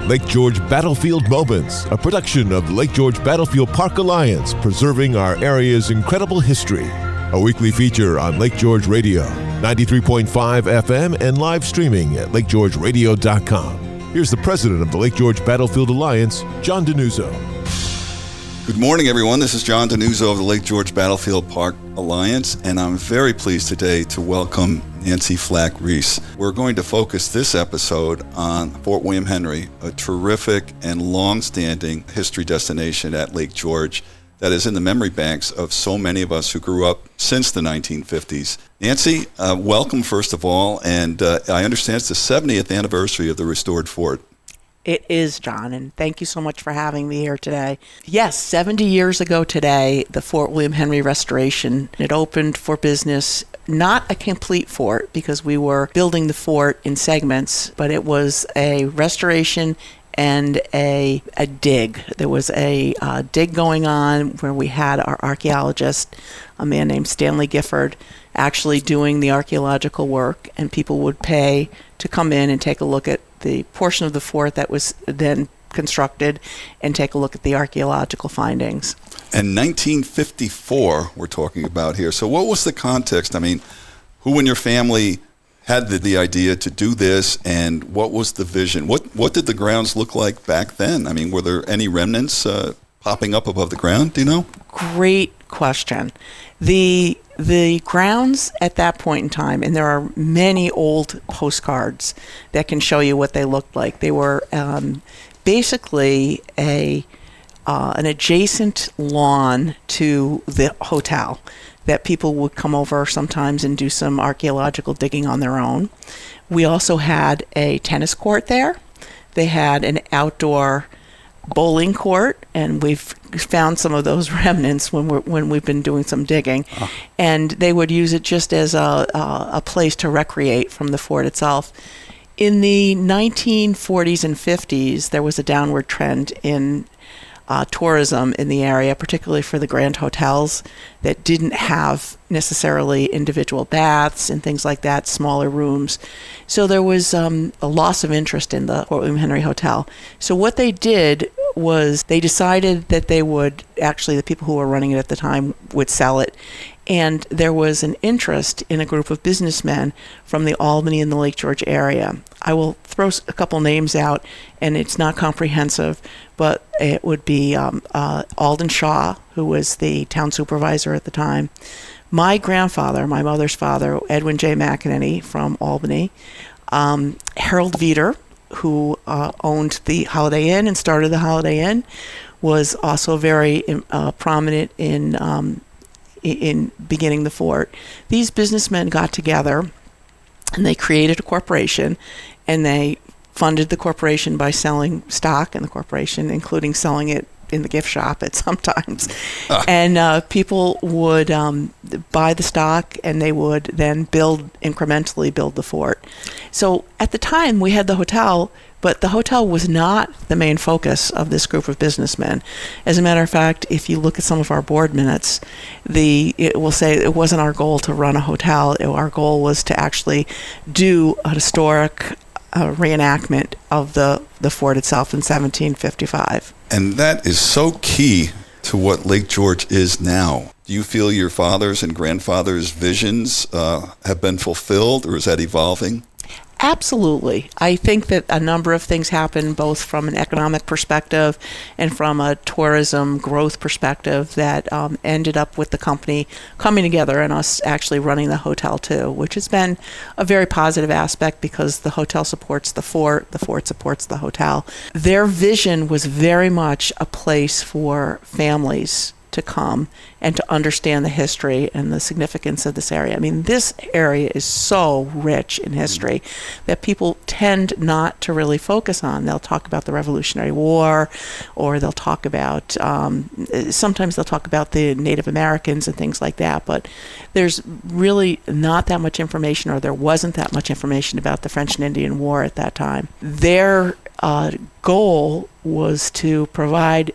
Lake George Battlefield Moments, a production of Lake George Battlefield Park Alliance, preserving our area's incredible history. A weekly feature on Lake George Radio, 93.5 FM, and live streaming at lakegeorgeradio.com. Here's the president of the Lake George Battlefield Alliance, John DiNuzzo. Good morning, everyone. This is John DiNuzzo of the Lake George Battlefield Park Alliance, and I'm very pleased today to welcome Nancy Flacke Reuss. We're going to focus this episode on Fort William Henry, a terrific and long-standing history destination at Lake George that is in the memory banks of so many of us who grew up since the 1950s. Nancy, welcome, first of all, and I understand it's the 70th anniversary of the restored fort. It is, John, and thank you so much for having me here today. Yes, 70 years ago today, the Fort William Henry restoration, it opened for business, not a complete fort because we were building the fort in segments, but it was a restoration and a dig. There was a dig going on where we had our archaeologist, a man named Stanley Gifford, actually doing the archaeological work, and people would pay to come in and take a look at the portion of the fort that was then constructed and take a look at the archaeological findings. And 1954 we're talking about here. So what was the context? I mean, who in your family had the idea to do this, and what was the vision? What did the grounds look like back then? I mean, were there any remnants popping up above the ground? Do you know? Great question. The grounds at that point in time, and there are many old postcards that can show you what they looked like. They were basically an adjacent lawn to the hotel that people would come over sometimes and do some archaeological digging on their own. We also had a tennis court there. They had an outdoor bowling court, and we've found some of those remnants when we've been doing some digging. And they would use it just as a place to recreate from the fort itself. In the 1940s and 50s, there was a downward trend in tourism in the area, particularly for the grand hotels that didn't have necessarily individual baths and things like that, smaller rooms. So there was a loss of interest in the Fort William Henry Hotel. So what they did was they decided that they would, actually the people who were running it at the time would sell it. And there was an interest in a group of businessmen from the Albany and the Lake George area. I will throw a couple names out, and it's not comprehensive, but it would be Alden Shaw, who was the town supervisor at the time. My grandfather, my mother's father, Edwin J. McEnany from Albany. Harold Veeder, who owned the Holiday Inn and started the Holiday Inn, was also very prominent in beginning the fort. These businessmen got together and they created a corporation, and they funded the corporation by selling stock in the corporation, including selling it in the gift shop at sometimes. And people would buy the stock, and they would then incrementally build the fort. So at the time we had the hotel, but the hotel was not the main focus of this group of businessmen. As a matter of fact, if you look at some of our board minutes, it will say it wasn't our goal to run a hotel. Our goal was to actually do a historic reenactment of the fort itself in 1755. And that is so key to what Lake George is now. Do you feel your father's and grandfather's visions have been fulfilled, or is that evolving? Absolutely. I think that a number of things happen, both from an economic perspective and from a tourism growth perspective, that ended up with the company coming together and us actually running the hotel too, which has been a very positive aspect because the hotel supports the fort supports the hotel. Their vision was very much a place for families to come and to understand the history and the significance of this area. I mean, this area is so rich in history that people tend not to really focus on. They'll talk about the Revolutionary War, or they'll talk about, sometimes they'll talk about the Native Americans and things like that, but there's really not that much information, or there wasn't that much information about the French and Indian War at that time. Their goal was to provide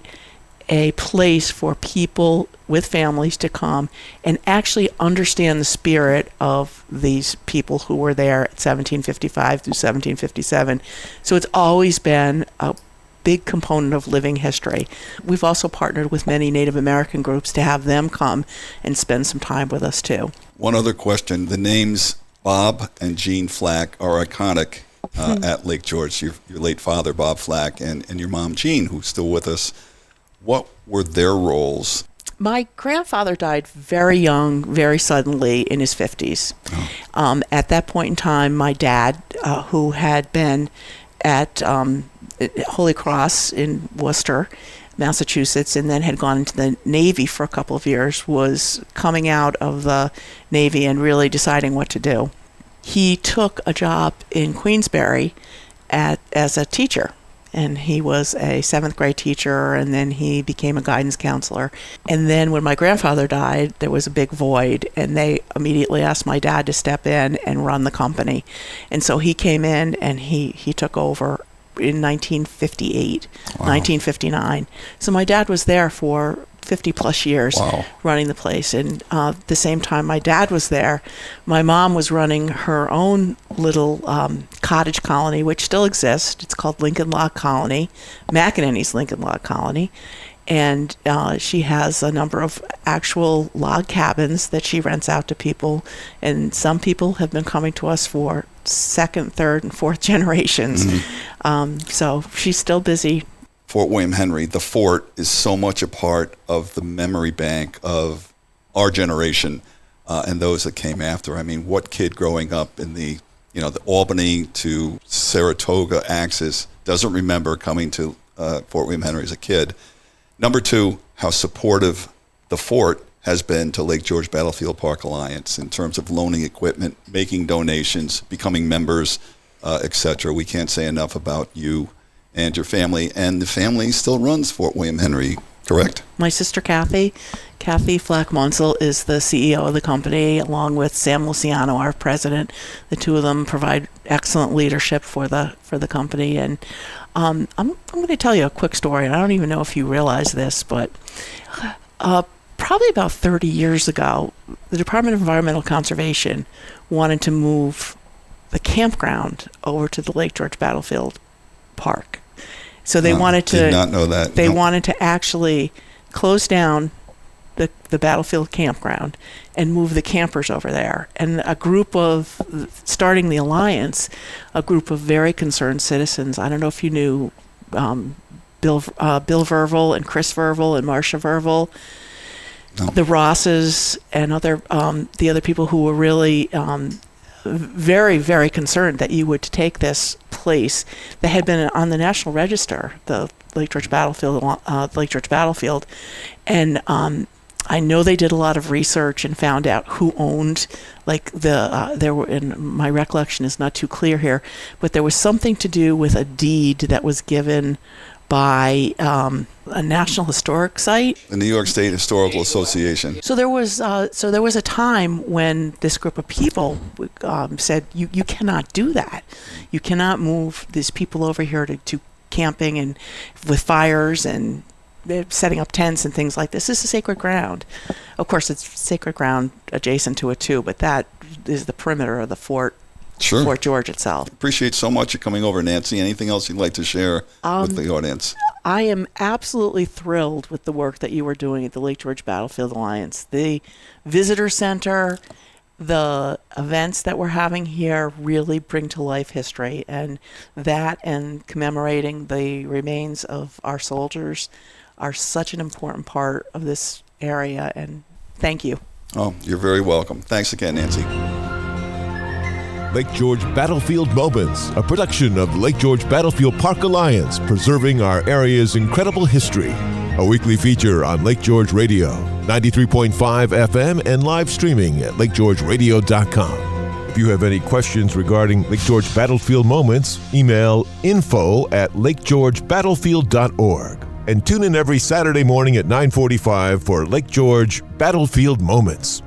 a place for people with families to come and actually understand the spirit of these people who were there at 1755 through 1757. So it's always been a big component of living history. We've also partnered with many Native American groups to have them come and spend some time with us too. One other question. The names Bob and Jean Flacke are iconic at Lake George. Your late father, Bob Flacke, and your mom, Jean, who's still with us. What were their roles? My grandfather died very young, very suddenly in his 50s. At that point in time, my dad, who had been at Holy Cross in Worcester, Massachusetts, and then had gone into the Navy for a couple of years, was coming out of the Navy and really deciding what to do. He took a job in Queensbury as a teacher, and he was a 7th grade teacher, and then he became a guidance counselor. And then when my grandfather died, there was a big void, and they immediately asked my dad to step in and run the company. And so he came in and he took over in 1958, wow. 1959. So my dad was there for 50 plus years, wow. running the place. And the same time my dad was there, my mom was running her own little cottage colony, which still exists. It's called Lincoln Log Colony, McEnany's Lincoln Log Colony. And she has a number of actual log cabins that she rents out to people. And some people have been coming to us for 2nd, 3rd, and 4th generations. Mm-hmm. So she's still busy. Fort William Henry, the fort, is so much a part of the memory bank of our generation and those that came after. I mean, what kid growing up in the Albany to Saratoga axis doesn't remember coming to Fort William Henry as a kid? Number two, how supportive the fort has been to Lake George Battlefield Park Alliance in terms of loaning equipment, making donations, becoming members, etc. We can't say enough about you and your family, and the family still runs Fort William Henry, correct? My sister Kathy Flacke Reuss is the CEO of the company, along with Sam Luciano, our president. The two of them provide excellent leadership for the company. And I'm going to tell you a quick story, and I don't even know if you realize this, but probably about 30 years ago, the Department of Environmental Conservation wanted to move the campground over to the Lake George Battlefield Park. So they wanted to. Did not know that. They wanted to actually close down the Battlefield campground and move the campers over there. And a group of, starting the alliance, a group of very concerned citizens. I don't know if you knew Bill Verville and Chris Verville and Marcia Verville, no. The Rosses and the other people who were really very, very concerned that you would take this place that had been on the National Register, the Lake George Battlefield, and I know they did a lot of research and found out who owned, there were, and my recollection is not too clear here, but there was something to do with a deed that was given by a National Historic Site, the New York State Historical Association. So there was a time when this group of people said, you cannot do that. You cannot move these people over here to camping and with fires and setting up tents and things like this. This is sacred ground. Of course, it's sacred ground adjacent to it too, but that is the perimeter of the fort. Sure. Fort George itself. Appreciate so much you coming over, Nancy. Anything else you'd like to share with the audience? I am absolutely thrilled with the work that you are doing at the Lake George Battlefield Alliance. The visitor center, the events that we're having here really bring to life history, and that and commemorating the remains of our soldiers are such an important part of this area, and thank you. Oh, you're very welcome. Thanks again, Nancy. Lake George Battlefield Moments, a production of Lake George Battlefield Park Alliance, preserving our area's incredible history. A weekly feature on Lake George Radio, 93.5 FM, and live streaming at lakegeorgeradio.com. If you have any questions regarding Lake George Battlefield Moments, email info@lakegeorgebattlefield.org. And tune in every Saturday morning at 9:45 for Lake George Battlefield Moments.